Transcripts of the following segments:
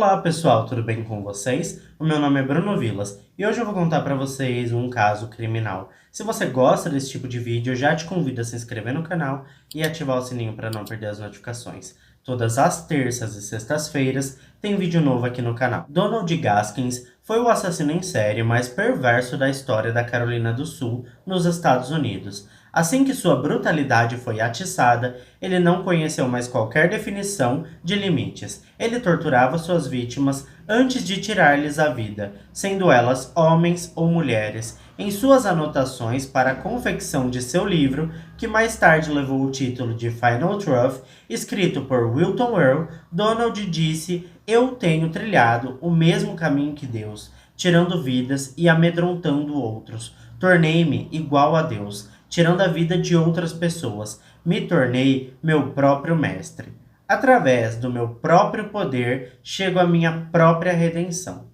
Olá pessoal, tudo bem com vocês? O meu nome é Bruno Vilas e hoje eu vou contar para vocês um caso criminal. Se você gosta desse tipo de vídeo, eu já te convido a se inscrever no canal e ativar o sininho para não perder as notificações. Todas as terças e sextas-feiras tem vídeo novo aqui no canal. Donald Gaskins foi o assassino em série mais perverso da história da Carolina do Sul, nos Estados Unidos. Assim que sua brutalidade foi atiçada, ele não conheceu mais qualquer definição de limites. Ele torturava suas vítimas antes de tirar-lhes a vida, sendo elas homens ou mulheres. Em suas anotações para a confecção de seu livro, que mais tarde levou o título de Final Truth, escrito por Wilton Earl, Donald disse: "Eu tenho trilhado o mesmo caminho que Deus, tirando vidas e amedrontando outros. Tornei-me igual a Deus, tirando a vida de outras pessoas. Me tornei meu próprio mestre. Através do meu próprio poder, chego à minha própria redenção."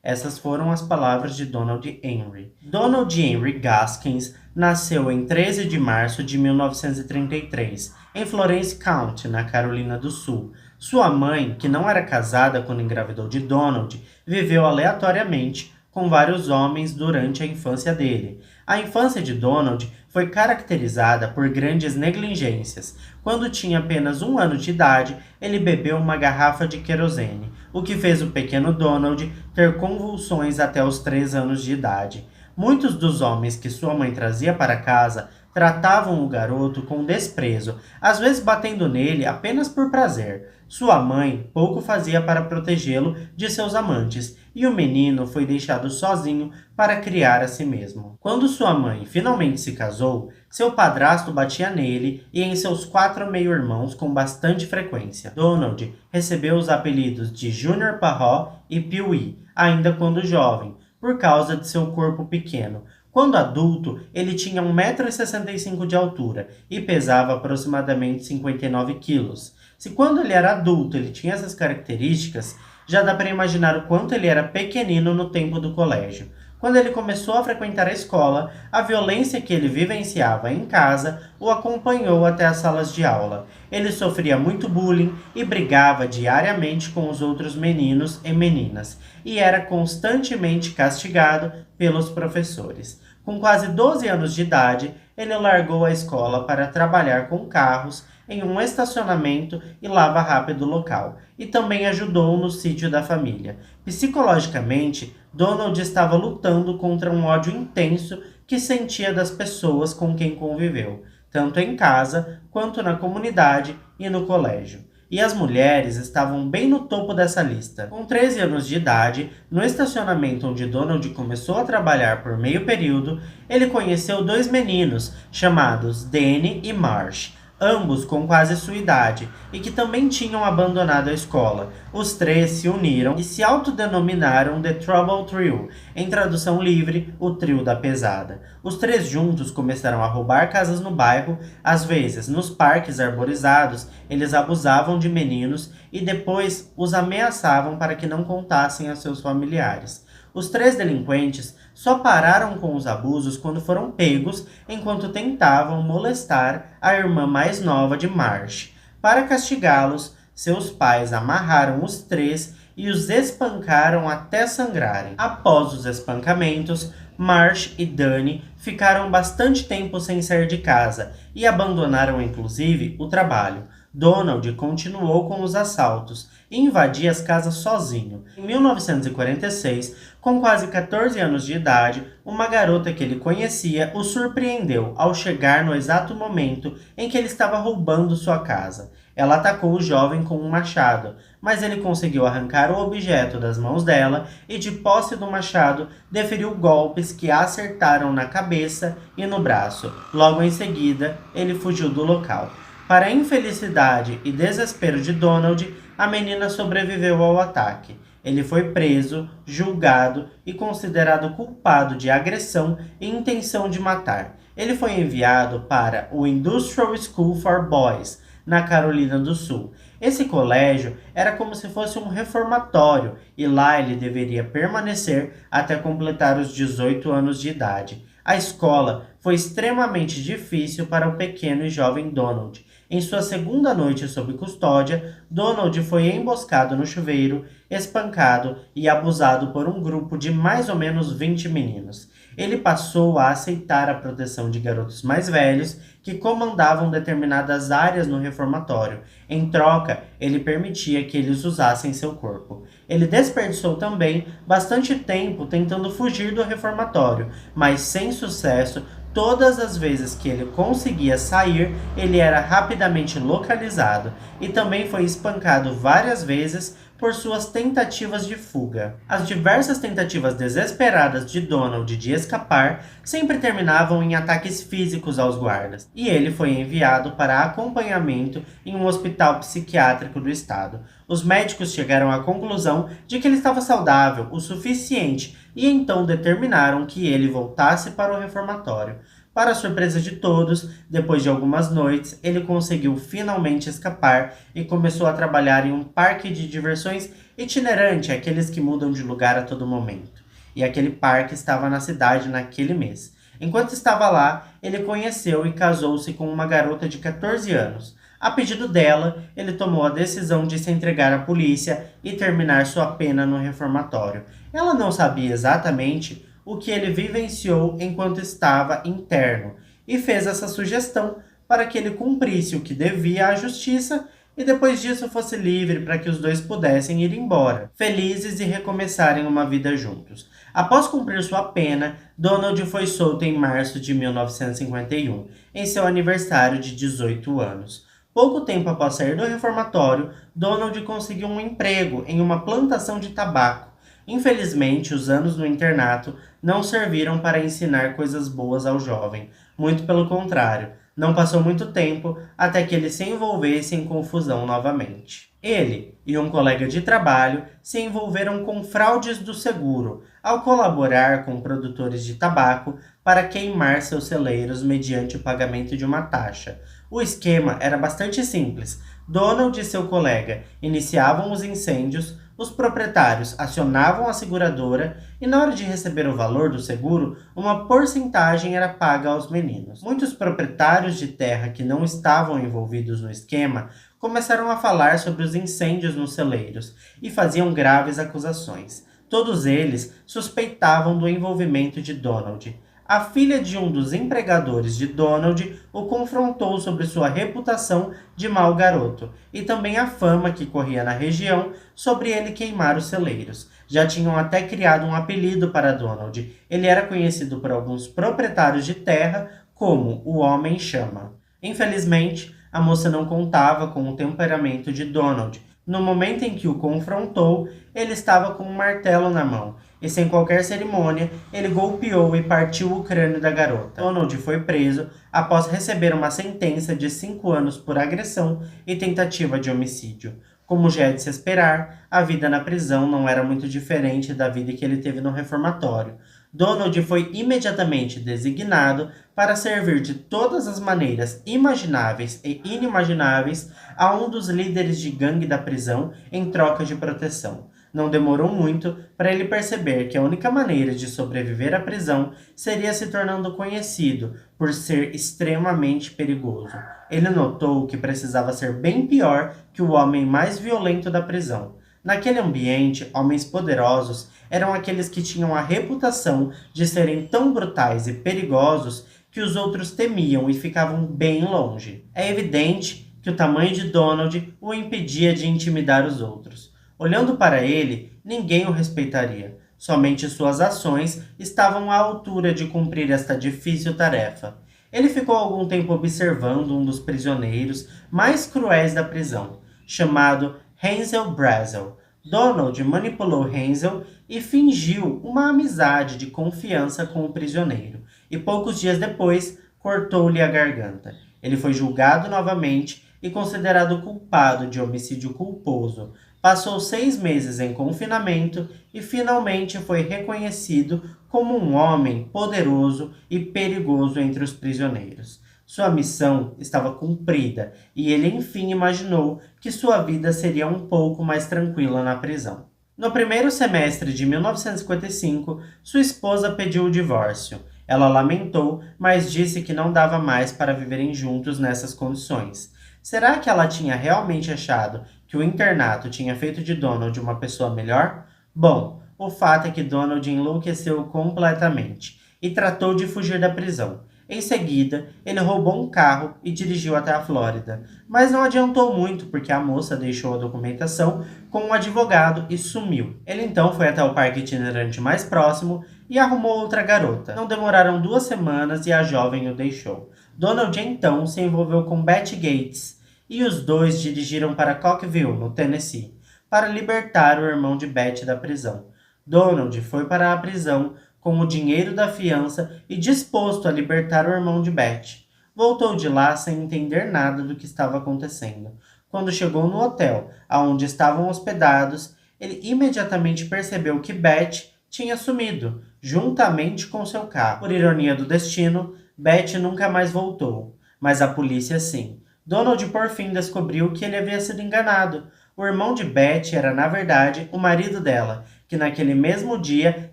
Essas foram as palavras de Donald Henry. Donald Henry Gaskins nasceu em 13 de março de 1933, em Florence County, na Carolina do Sul. Sua mãe, que não era casada quando engravidou de Donald, viveu aleatoriamente com vários homens durante a infância dele. A infância de Donald foi caracterizada por grandes negligências. Quando tinha apenas 1 ano de idade, ele bebeu uma garrafa de querosene, o que fez o pequeno Donald ter convulsões até os 3 anos de idade. Muitos dos homens que sua mãe trazia para casa tratavam o garoto com desprezo, às vezes batendo nele apenas por prazer. Sua mãe pouco fazia para protegê-lo de seus amantes, e o menino foi deixado sozinho para criar a si mesmo. Quando sua mãe finalmente se casou, seu padrasto batia nele e em seus 4 meio-irmãos com bastante frequência. Donald recebeu os apelidos de Junior Parró e Pee-wee, ainda quando jovem, por causa de seu corpo pequeno. Quando adulto, ele tinha 1,65 m de altura e pesava aproximadamente 59 quilos. Se quando ele era adulto ele tinha essas características, já dá para imaginar o quanto ele era pequenino no tempo do colégio. Quando ele começou a frequentar a escola, a violência que ele vivenciava em casa o acompanhou até as salas de aula. Ele sofria muito bullying e brigava diariamente com os outros meninos e meninas, e era constantemente castigado pelos professores. Com quase 12 anos de idade, ele largou a escola para trabalhar com carros em um estacionamento e lava-rápido local, e também ajudou no sítio da família. Psicologicamente, Donald estava lutando contra um ódio intenso que sentia das pessoas com quem conviveu, tanto em casa quanto na comunidade e no colégio. E as mulheres estavam bem no topo dessa lista. Com 13 anos de idade, no estacionamento onde Donald começou a trabalhar por meio período, ele conheceu 2 meninos chamados Danny e Marsh, ambos com quase sua idade, e que também tinham abandonado a escola. Os 3 se uniram e se autodenominaram The Trouble Trio, em tradução livre, o trio da pesada. Os 3 juntos começaram a roubar casas no bairro, às vezes nos parques arborizados, eles abusavam de meninos e depois os ameaçavam para que não contassem a seus familiares. Os 3 delinquentes só pararam com os abusos quando foram pegos enquanto tentavam molestar a irmã mais nova de Marsh. Para castigá-los, seus pais amarraram os 3 e os espancaram até sangrarem. Após os espancamentos, Marsh e Danny ficaram bastante tempo sem sair de casa e abandonaram inclusive o trabalho. Donald continuou com os assaltos e invadia as casas sozinho. Em 1946, com quase 14 anos de idade, uma garota que ele conhecia o surpreendeu ao chegar no exato momento em que ele estava roubando sua casa. Ela atacou o jovem com um machado, mas ele conseguiu arrancar o objeto das mãos dela e, de posse do machado, deferiu golpes que a acertaram na cabeça e no braço. Logo em seguida, ele fugiu do local. Para a infelicidade e desespero de Donald, a menina sobreviveu ao ataque. Ele foi preso, julgado e considerado culpado de agressão e intenção de matar. Ele foi enviado para o Industrial School for Boys, na Carolina do Sul. Esse colégio era como se fosse um reformatório e lá ele deveria permanecer até completar os 18 anos de idade. A escola foi extremamente difícil para o pequeno e jovem Donald. Em sua segunda noite sob custódia, Donald foi emboscado no chuveiro espancado e abusado por um grupo de mais ou menos 20 meninos. Ele passou a aceitar a proteção de garotos mais velhos que comandavam determinadas áreas no reformatório. Em troca, ele permitia que eles usassem seu corpo. Ele desperdiçou também bastante tempo tentando fugir do reformatório, mas sem sucesso. Todas as vezes que ele conseguia sair, ele era rapidamente localizado e também foi espancado várias vezes por suas tentativas de fuga. As diversas tentativas desesperadas de Donald de escapar sempre terminavam em ataques físicos aos guardas, e ele foi enviado para acompanhamento em um hospital psiquiátrico do estado. Os médicos chegaram à conclusão de que ele estava saudável o suficiente e então determinaram que ele voltasse para o reformatório. Para a surpresa de todos, depois de algumas noites, ele conseguiu finalmente escapar e começou a trabalhar em um parque de diversões itinerante, aqueles que mudam de lugar a todo momento. E aquele parque estava na cidade naquele mês. Enquanto estava lá, ele conheceu e casou-se com uma garota de 14 anos. A pedido dela, ele tomou a decisão de se entregar à polícia e terminar sua pena no reformatório. Ela não sabia exatamente o que ele vivenciou enquanto estava interno, e fez essa sugestão para que ele cumprisse o que devia à justiça e depois disso fosse livre para que os dois pudessem ir embora, felizes e recomeçarem uma vida juntos. Após cumprir sua pena, Donald foi solto em março de 1951, em seu aniversário de 18 anos. Pouco tempo após sair do reformatório, Donald conseguiu um emprego em uma plantação de tabaco. Infelizmente, os anos no internato não serviram para ensinar coisas boas ao jovem. Muito pelo contrário, não passou muito tempo até que ele se envolvesse em confusão novamente. Ele e um colega de trabalho se envolveram com fraudes do seguro, ao colaborar com produtores de tabaco para queimar seus celeiros mediante o pagamento de uma taxa. O esquema era bastante simples. Donald e seu colega iniciavam os incêndios, os proprietários acionavam a seguradora e, na hora de receber o valor do seguro, uma porcentagem era paga aos meninos. Muitos proprietários de terra que não estavam envolvidos no esquema começaram a falar sobre os incêndios nos celeiros e faziam graves acusações. Todos eles suspeitavam do envolvimento de Donald. A filha de um dos empregadores de Donald o confrontou sobre sua reputação de mau garoto e também a fama que corria na região sobre ele queimar os celeiros. Já tinham até criado um apelido para Donald. Ele era conhecido por alguns proprietários de terra como o Homem-Chama. Infelizmente, a moça não contava com o temperamento de Donald. No momento em que o confrontou, ele estava com um martelo na mão e, sem qualquer cerimônia, ele golpeou e partiu o crânio da garota. Donald foi preso após receber uma sentença de 5 anos por agressão e tentativa de homicídio. Como já é de se esperar, a vida na prisão não era muito diferente da vida que ele teve no reformatório. Donald foi imediatamente designado para servir de todas as maneiras imagináveis e inimagináveis a um dos líderes de gangue da prisão em troca de proteção. Não demorou muito para ele perceber que a única maneira de sobreviver à prisão seria se tornando conhecido por ser extremamente perigoso. Ele notou que precisava ser bem pior que o homem mais violento da prisão. Naquele ambiente, homens poderosos eram aqueles que tinham a reputação de serem tão brutais e perigosos que os outros temiam e ficavam bem longe. É evidente que o tamanho de Donald o impedia de intimidar os outros. Olhando para ele, ninguém o respeitaria. Somente suas ações estavam à altura de cumprir esta difícil tarefa. Ele ficou algum tempo observando um dos prisioneiros mais cruéis da prisão, chamado Hansel Brazel. Donald manipulou Hansel e fingiu uma amizade de confiança com o prisioneiro, e poucos dias depois cortou-lhe a garganta. Ele foi julgado novamente e considerado culpado de homicídio culposo. Passou 6 meses em confinamento e finalmente foi reconhecido como um homem poderoso e perigoso entre os prisioneiros. Sua missão estava cumprida e ele enfim imaginou que sua vida seria um pouco mais tranquila na prisão. No primeiro semestre de 1955, sua esposa pediu o divórcio. Ela lamentou, mas disse que não dava mais para viverem juntos nessas condições. Será que ela tinha realmente achado que que o internato tinha feito de Donald uma pessoa melhor? Bom, o fato é que Donald enlouqueceu completamente e tratou de fugir da prisão. Em seguida, ele roubou um carro e dirigiu até a Flórida. Mas não adiantou muito porque a moça deixou a documentação com um advogado e sumiu. Ele então foi até o parque itinerante mais próximo e arrumou outra garota. Não demoraram 2 semanas e a jovem o deixou. Donald então se envolveu com Betty Gates e os dois dirigiram para Cockville, no Tennessee, para libertar o irmão de Betty da prisão. Donald foi para a prisão com o dinheiro da fiança e disposto a libertar o irmão de Betty. Voltou de lá sem entender nada do que estava acontecendo. Quando chegou no hotel aonde estavam hospedados, ele imediatamente percebeu que Betty tinha sumido, juntamente com seu carro. Por ironia do destino, Betty nunca mais voltou, mas a polícia sim. Donald por fim descobriu que ele havia sido enganado. O irmão de Betty era, na verdade, o marido dela, que naquele mesmo dia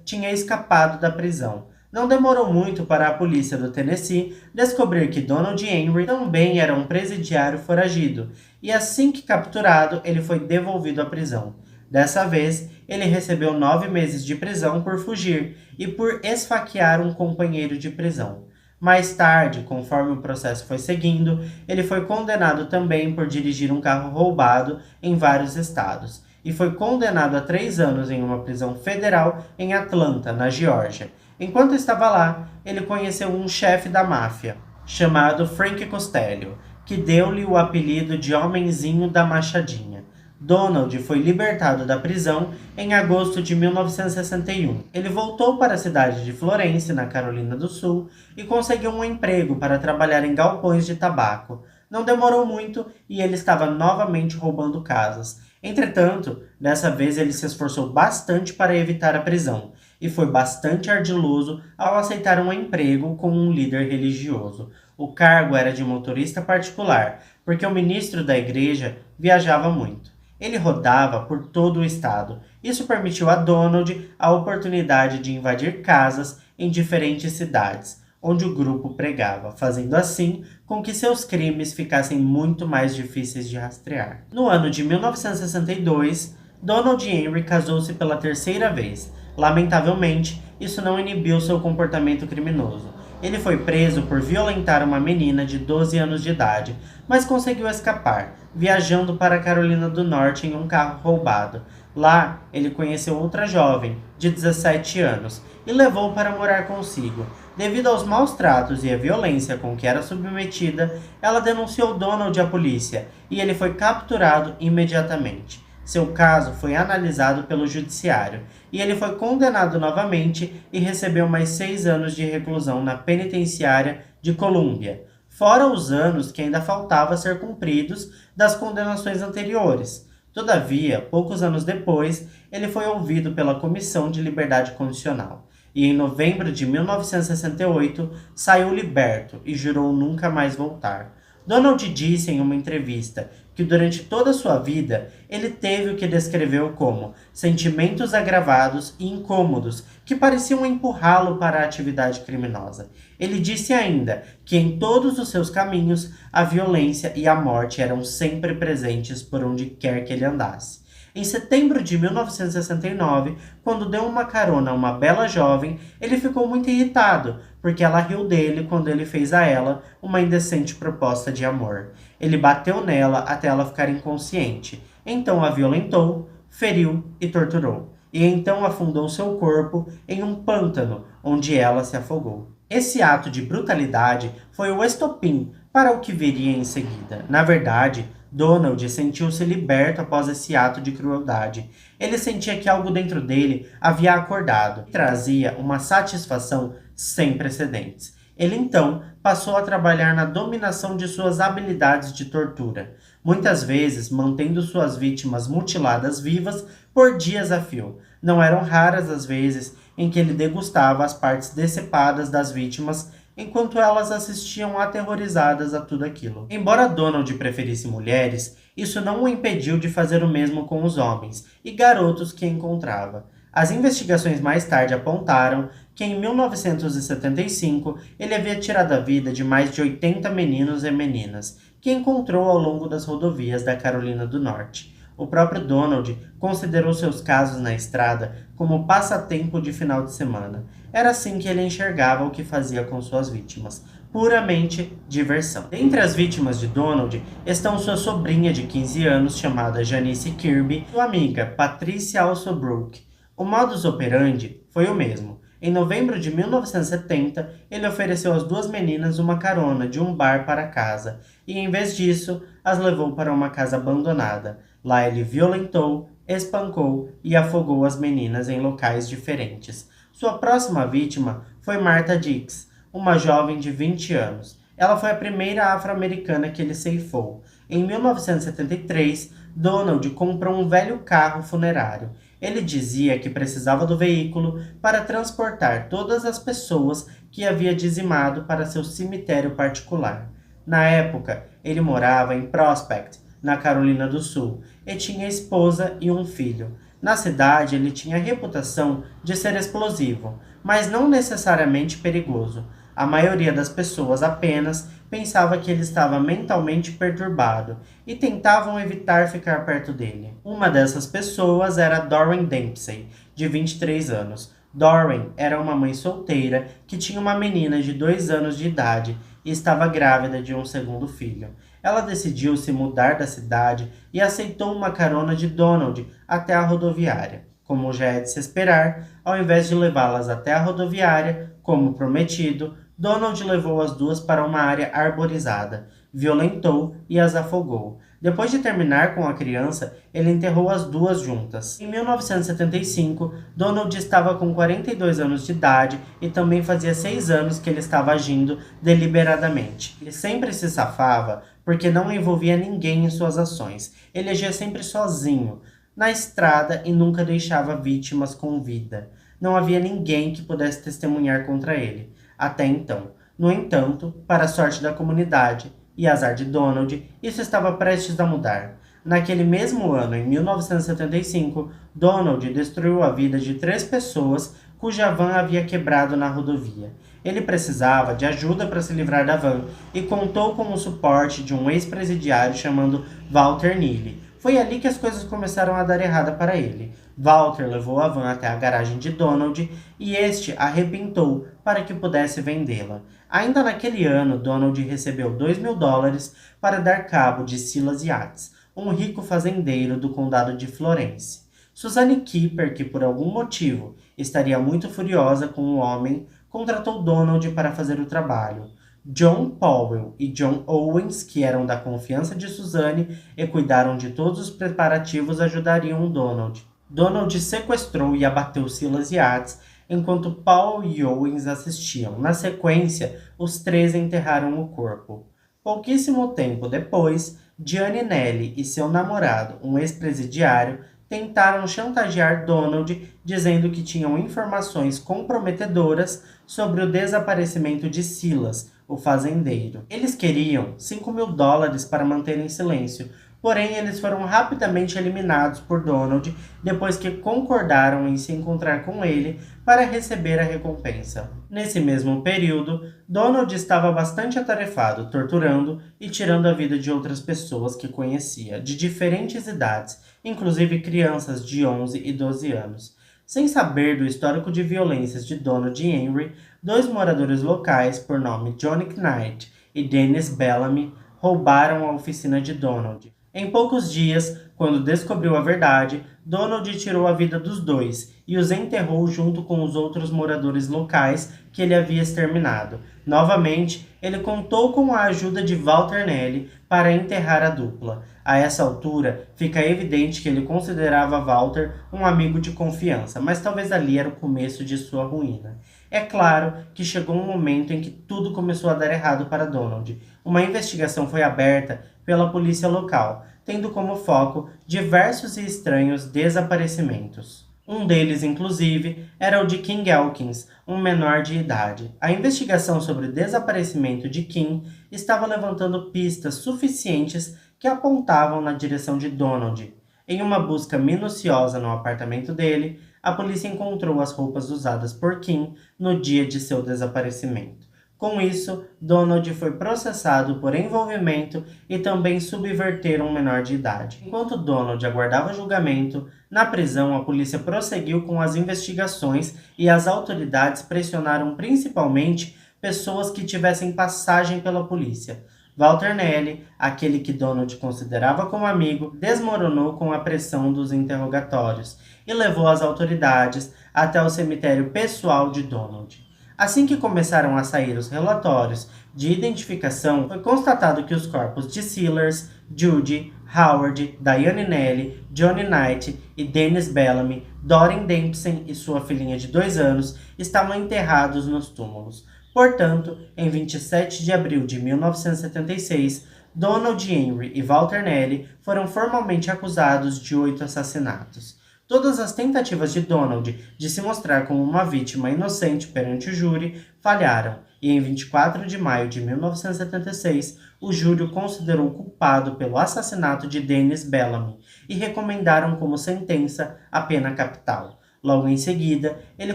tinha escapado da prisão. Não demorou muito para a polícia do Tennessee descobrir que Donald Henry também era um presidiário foragido, e assim que capturado, ele foi devolvido à prisão. Dessa vez, ele recebeu 9 meses de prisão por fugir e por esfaquear um companheiro de prisão. Mais tarde, conforme o processo foi seguindo, ele foi condenado também por dirigir um carro roubado em vários estados e foi condenado a 3 anos em uma prisão federal em Atlanta, na Geórgia. Enquanto estava lá, ele conheceu um chefe da máfia, chamado Frank Costello, que deu-lhe o apelido de Homenzinho da Machadinha. Donald foi libertado da prisão em agosto de 1961. Ele voltou para a cidade de Florence, na Carolina do Sul, e conseguiu um emprego para trabalhar em galpões de tabaco. Não demorou muito e ele estava novamente roubando casas. Entretanto, dessa vez ele se esforçou bastante para evitar a prisão e foi bastante ardiloso ao aceitar um emprego com um líder religioso. O cargo era de motorista particular, porque o ministro da igreja viajava muito. Ele rodava por todo o estado. Isso permitiu a Donald a oportunidade de invadir casas em diferentes cidades, onde o grupo pregava, fazendo assim com que seus crimes ficassem muito mais difíceis de rastrear. No ano de 1962, Donald Henry casou-se pela 3ª vez. Lamentavelmente, isso não inibiu seu comportamento criminoso. Ele foi preso por violentar uma menina de 12 anos de idade, mas conseguiu escapar, viajando para a Carolina do Norte em um carro roubado. Lá, ele conheceu outra jovem, de 17 anos, e levou para morar consigo. Devido aos maus tratos e à violência com que era submetida, ela denunciou Donald à polícia, e ele foi capturado imediatamente. Seu caso foi analisado pelo judiciário, e ele foi condenado novamente e recebeu mais 6 anos de reclusão na penitenciária de Colômbia, fora os anos que ainda faltava ser cumpridos das condenações anteriores. Todavia, poucos anos depois, ele foi ouvido pela Comissão de Liberdade Condicional, e em novembro de 1968 saiu liberto e jurou nunca mais voltar. Donald disse em uma entrevista que durante toda a sua vida ele teve o que descreveu como sentimentos agravados e incômodos que pareciam empurrá-lo para a atividade criminosa. Ele disse ainda que em todos os seus caminhos a violência e a morte eram sempre presentes por onde quer que ele andasse. Em setembro de 1969, quando deu uma carona a uma bela jovem, ele ficou muito irritado, porque ela riu dele quando ele fez a ela uma indecente proposta de amor. Ele bateu nela até ela ficar inconsciente, então a violentou, feriu e torturou. E então afundou seu corpo em um pântano, onde ela se afogou. Esse ato de brutalidade foi o estopim para o que viria em seguida. Na verdade, Donald sentiu-se liberto após esse ato de crueldade. Ele sentia que algo dentro dele havia acordado e trazia uma satisfação sem precedentes. Ele então passou a trabalhar na dominação de suas habilidades de tortura, muitas vezes mantendo suas vítimas mutiladas vivas por dias a fio. Não eram raras as vezes em que ele degustava as partes decepadas das vítimas enquanto elas assistiam aterrorizadas a tudo aquilo. Embora Donald preferisse mulheres, isso não o impediu de fazer o mesmo com os homens e garotos que encontrava. As investigações mais tarde apontaram que em 1975 ele havia tirado a vida de mais de 80 meninos e meninas que encontrou ao longo das rodovias da Carolina do Norte. O próprio Donald considerou seus casos na estrada como passatempo de final de semana. Era assim que ele enxergava o que fazia com suas vítimas. Puramente diversão. Entre as vítimas de Donald estão sua sobrinha de 15 anos, chamada Janice Kirby, e sua amiga Patricia Alsobrook. O modus operandi foi o mesmo. Em novembro de 1970, ele ofereceu às duas meninas uma carona de um bar para casa e, em vez disso, as levou para uma casa abandonada. Lá ele violentou, espancou e afogou as meninas em locais diferentes. Sua próxima vítima foi Martha Dix, uma jovem de 20 anos. Ela foi a primeira afro-americana que ele ceifou. Em 1973, Donald comprou um velho carro funerário. Ele dizia que precisava do veículo para transportar todas as pessoas que havia dizimado para seu cemitério particular. Na época, ele morava em Prospect, na Carolina do Sul, e tinha esposa e um filho. Na cidade, ele tinha a reputação de ser explosivo, mas não necessariamente perigoso. A maioria das pessoas apenas pensava que ele estava mentalmente perturbado e tentavam evitar ficar perto dele. Uma dessas pessoas era Doreen Dempsey, de 23 anos. Doreen era uma mãe solteira que tinha uma menina de 2 anos de idade e estava grávida de um segundo filho. Ela decidiu se mudar da cidade e aceitou uma carona de Donald até a rodoviária. Como já é de se esperar, ao invés de levá-las até a rodoviária, como prometido, Donald levou as duas para uma área arborizada, violentou e as afogou. Depois de terminar com a criança, ele enterrou as duas juntas. Em 1975, Donald estava com 42 anos de idade e também fazia 6 anos que ele estava agindo deliberadamente. Ele sempre se safava porque não envolvia ninguém em suas ações. Ele agia sempre sozinho, na estrada, e nunca deixava vítimas com vida. Não havia ninguém que pudesse testemunhar contra ele até então. No entanto, para a sorte da comunidade e azar de Donald, isso estava prestes a mudar. Naquele mesmo ano, em 1975, Donald destruiu a vida de 3 pessoas cuja van havia quebrado na rodovia. Ele precisava de ajuda para se livrar da van e contou com o suporte de um ex-presidiário chamado Walter Neely. Foi ali que as coisas começaram a dar errado para ele. Walter levou a van até a garagem de Donald e este a arrebentou para que pudesse vendê-la. Ainda naquele ano, Donald recebeu $2.000 para dar cabo de Silas Yates, um rico fazendeiro do condado de Florence. Suzanne Kipper, que por algum motivo estaria muito furiosa com o homem, contratou Donald para fazer o trabalho. John Powell e John Owens, que eram da confiança de Suzanne e cuidaram de todos os preparativos, ajudariam Donald. Donald sequestrou e abateu Silas Yates, enquanto Powell e Owens assistiam. Na sequência, os 3 enterraram o corpo. Pouquíssimo tempo depois, Gianni Nelly e seu namorado, um ex-presidiário, tentaram chantagear Donald, dizendo que tinham informações comprometedoras sobre o desaparecimento de Silas, o fazendeiro. Eles queriam $5.000 para manterem silêncio, porém eles foram rapidamente eliminados por Donald depois que concordaram em se encontrar com ele para receber a recompensa. Nesse mesmo período, Donald estava bastante atarefado, torturando e tirando a vida de outras pessoas que conhecia, de diferentes idades, inclusive crianças de 11 e 12 anos. Sem saber do histórico de violências de Donald e Henry, 2 moradores locais, por nome Johnny Knight e Dennis Bellamy, roubaram a oficina de Donald. Em poucos dias, quando descobriu a verdade, Donald tirou a vida dos 2 e os enterrou junto com os outros moradores locais que ele havia exterminado. Novamente, ele contou com a ajuda de Walter Neely para enterrar a dupla. A essa altura, fica evidente que ele considerava Walter um amigo de confiança, mas talvez ali era o começo de sua ruína. É claro que chegou um momento em que tudo começou a dar errado para Donald. Uma investigação foi aberta pela polícia local, tendo como foco diversos e estranhos desaparecimentos. Um deles, inclusive, era o de Kim Elkins, um menor de idade. A investigação sobre o desaparecimento de Kim estava levantando pistas suficientes que apontavam na direção de Donald. Em uma busca minuciosa no apartamento dele, a polícia encontrou as roupas usadas por Kim no dia de seu desaparecimento. Com isso, Donald foi processado por envolvimento e também subverter um menor de idade. Enquanto Donald aguardava julgamento, na prisão a polícia prosseguiu com as investigações e as autoridades pressionaram principalmente pessoas que tivessem passagem pela polícia. Walter Neely, aquele que Donald considerava como amigo, desmoronou com a pressão dos interrogatórios e levou as autoridades até o cemitério pessoal de Donald. Assim que começaram a sair os relatórios de identificação, foi constatado que os corpos de Sellers, Judy, Howard, Diane Neely, Johnny Knight e Dennis Bellamy, Doreen Dempsey e sua filhinha de 2 anos estavam enterrados nos túmulos. Portanto, em 27 de abril de 1976, Donald Henry e Walter Neely foram formalmente acusados de 8 assassinatos. Todas as tentativas de Donald de se mostrar como uma vítima inocente perante o júri falharam, e em 24 de maio de 1976, o júri o considerou culpado pelo assassinato de Dennis Bellamy e recomendaram como sentença a pena capital. Logo em seguida, ele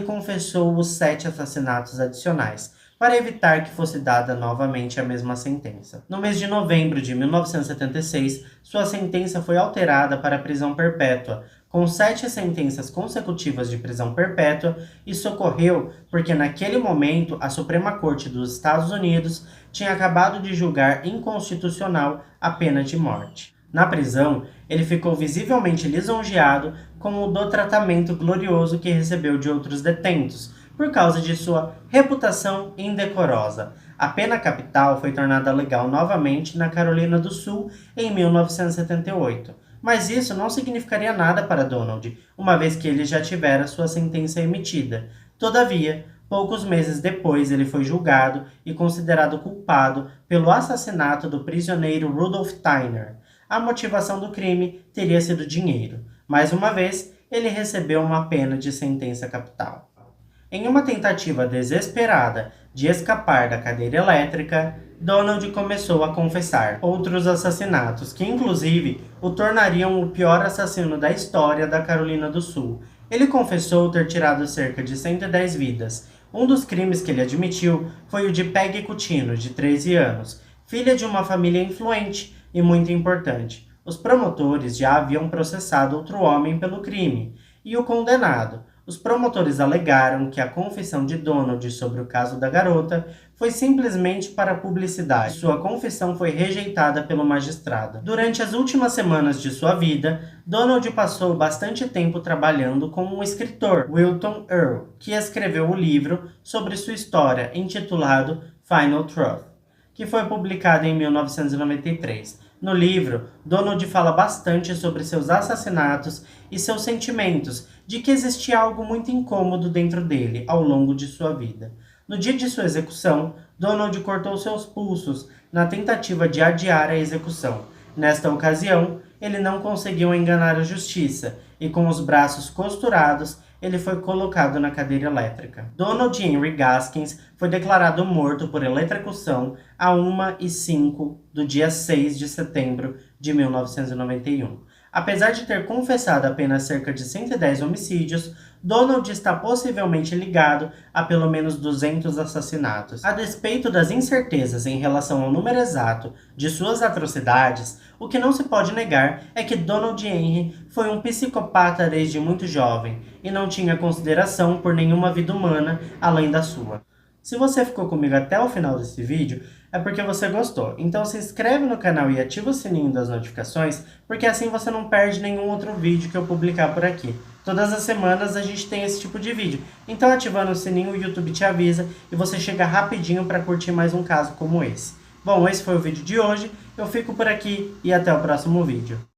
confessou os 7 assassinatos adicionais, para evitar que fosse dada novamente a mesma sentença. No mês de novembro de 1976, sua sentença foi alterada para prisão perpétua, com 7 sentenças consecutivas de prisão perpétua. Isso ocorreu porque naquele momento a Suprema Corte dos Estados Unidos tinha acabado de julgar inconstitucional a pena de morte. Na prisão, ele ficou visivelmente lisonjeado com o do tratamento glorioso que recebeu de outros detentos, por causa de sua reputação indecorosa. A pena capital foi tornada legal novamente na Carolina do Sul em 1978. Mas isso não significaria nada para Donald, uma vez que ele já tivera sua sentença emitida. Todavia, poucos meses depois ele foi julgado e considerado culpado pelo assassinato do prisioneiro Rudolph Tyner. A motivação do crime teria sido dinheiro. Mais uma vez, ele recebeu uma pena de sentença capital. Em uma tentativa desesperada de escapar da cadeira elétrica, Donald começou a confessar outros assassinatos, que inclusive o tornariam o pior assassino da história da Carolina do Sul. Ele confessou ter tirado cerca de 110 vidas. Um dos crimes que ele admitiu foi o de Peggy Cutino, de 13 anos, filha de uma família influente e muito importante. Os promotores já haviam processado outro homem pelo crime, e o condenado. Os promotores alegaram que a confissão de Donald sobre o caso da garota foi simplesmente para publicidade. Sua confissão foi rejeitada pelo magistrado. Durante as últimas semanas de sua vida, Donald passou bastante tempo trabalhando com um escritor, Wilton Earl, que escreveu o livro sobre sua história, intitulado Final Truth, que foi publicado em 1993. No livro, Donald fala bastante sobre seus assassinatos e seus sentimentos de que existia algo muito incômodo dentro dele ao longo de sua vida. No dia de sua execução, Donald cortou seus pulsos na tentativa de adiar a execução. Nesta ocasião, ele não conseguiu enganar a justiça e, com os braços costurados, ele foi colocado na cadeira elétrica. Donald Henry Gaskins foi declarado morto por eletrocução a 1h05 do dia 6 de setembro de 1991. Apesar de ter confessado apenas cerca de 110 homicídios, Donald está possivelmente ligado a pelo menos 200 assassinatos. A despeito das incertezas em relação ao número exato de suas atrocidades, o que não se pode negar é que Donald Henry foi um psicopata desde muito jovem e não tinha consideração por nenhuma vida humana além da sua. Se você ficou comigo até o final desse vídeo, é porque você gostou. Então se inscreve no canal e ativa o sininho das notificações, porque assim você não perde nenhum outro vídeo que eu publicar por aqui. Todas as semanas a gente tem esse tipo de vídeo. Então ativando o sininho, o YouTube te avisa e você chega rapidinho para curtir mais um caso como esse. Bom, esse foi o vídeo de hoje. Eu fico por aqui e até o próximo vídeo.